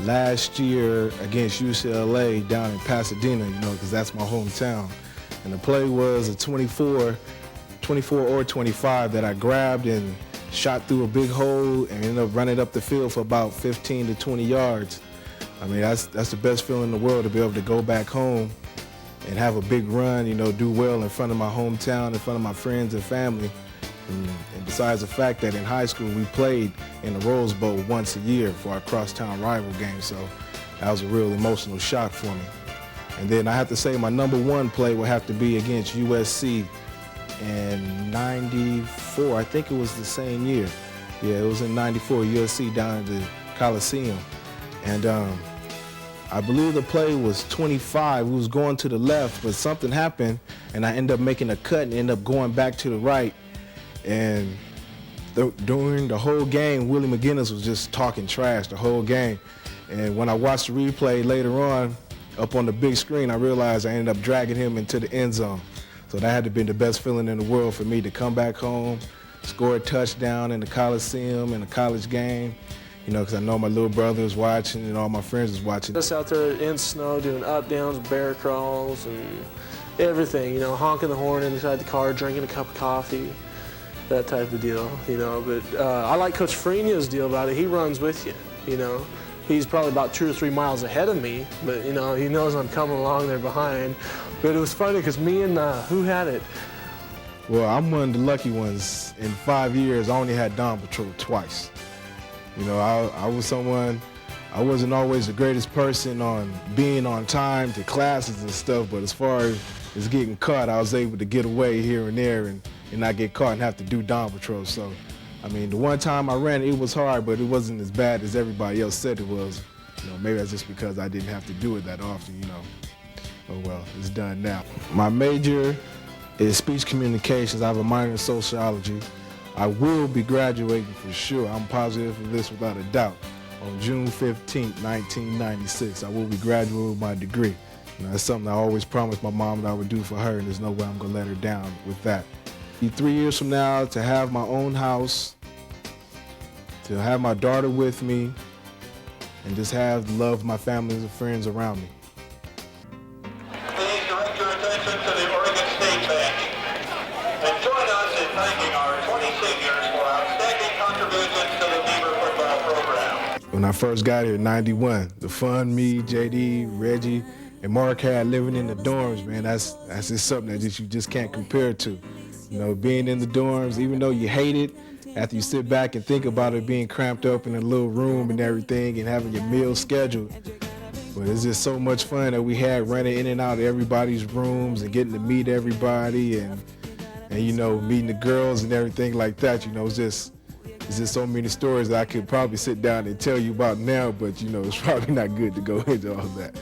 last year against UCLA down in Pasadena, because that's my hometown. And the play was a 24 or 25 that I grabbed and shot through a big hole and ended up running up the field for about 15 to 20 yards. I mean, that's the best feeling in the world, to be able to go back home and have a big run, do well in front of my hometown, in front of my friends and family. And besides the fact that in high school we played in the Rose Bowl once a year for our crosstown rival game, so that was a real emotional shock for me. And then I have to say my number one play would have to be against USC in '94. I think it was the same year. Yeah, it was in '94, USC down at the Coliseum. And I believe the play was 25. We was going to the left, but something happened, and I ended up making a cut and ended up going back to the right. And during the whole game, Willie McGinnis was just talking trash the whole game. And when I watched the replay later on, up on the big screen, I realized I ended up dragging him into the end zone. So that had to be the best feeling in the world for me, to come back home, score a touchdown in the Coliseum in a college game, because I know my little brother was watching and all my friends was watching. Us out there in snow doing up, downs, bear crawls, and everything, honking the horn inside the car, drinking a cup of coffee, that type of deal, But I like Coach Farina's deal about it. He runs with you, He's probably about 2 or 3 miles ahead of me, but, he knows I'm coming along there behind. But it was funny because me and who had it? Well, I'm one of the lucky ones. In 5 years, I only had Dawn Patrol twice. I was someone, I wasn't always the greatest person on being on time to classes and stuff, but as far as getting caught, I was able to get away here and there and not get caught and have to do Dawn Patrol. So, I mean, the one time I ran, it was hard, but it wasn't as bad as everybody else said it was. Maybe that's just because I didn't have to do it that often, Oh well, it's done now. My major is speech communications. I have a minor in sociology. I will be graduating for sure. I'm positive of this without a doubt. On June 15th, 1996, I will be graduating with my degree. That's something I always promised my mom that I would do for her, and there's no way I'm gonna let her down with that. 3 years from now, to have my own house, to have my daughter with me, and just have the love of my family and friends around me. Please direct your attention to the Oregon State Bank and join us in thanking our 20 seniors for outstanding contributions to the Beaver football program. When I first got here in '91, the fun me, JD, Reggie, and Mark had living in the dorms, man, that's just something that you just can't compare to. Being in the dorms, even though you hate it, after you sit back and think about it, being cramped up in a little room and everything and having your meals scheduled. But it's just so much fun that we had running in and out of everybody's rooms and getting to meet everybody and meeting the girls and everything like that. It's just so many stories that I could probably sit down and tell you about now, but it's probably not good to go into all that.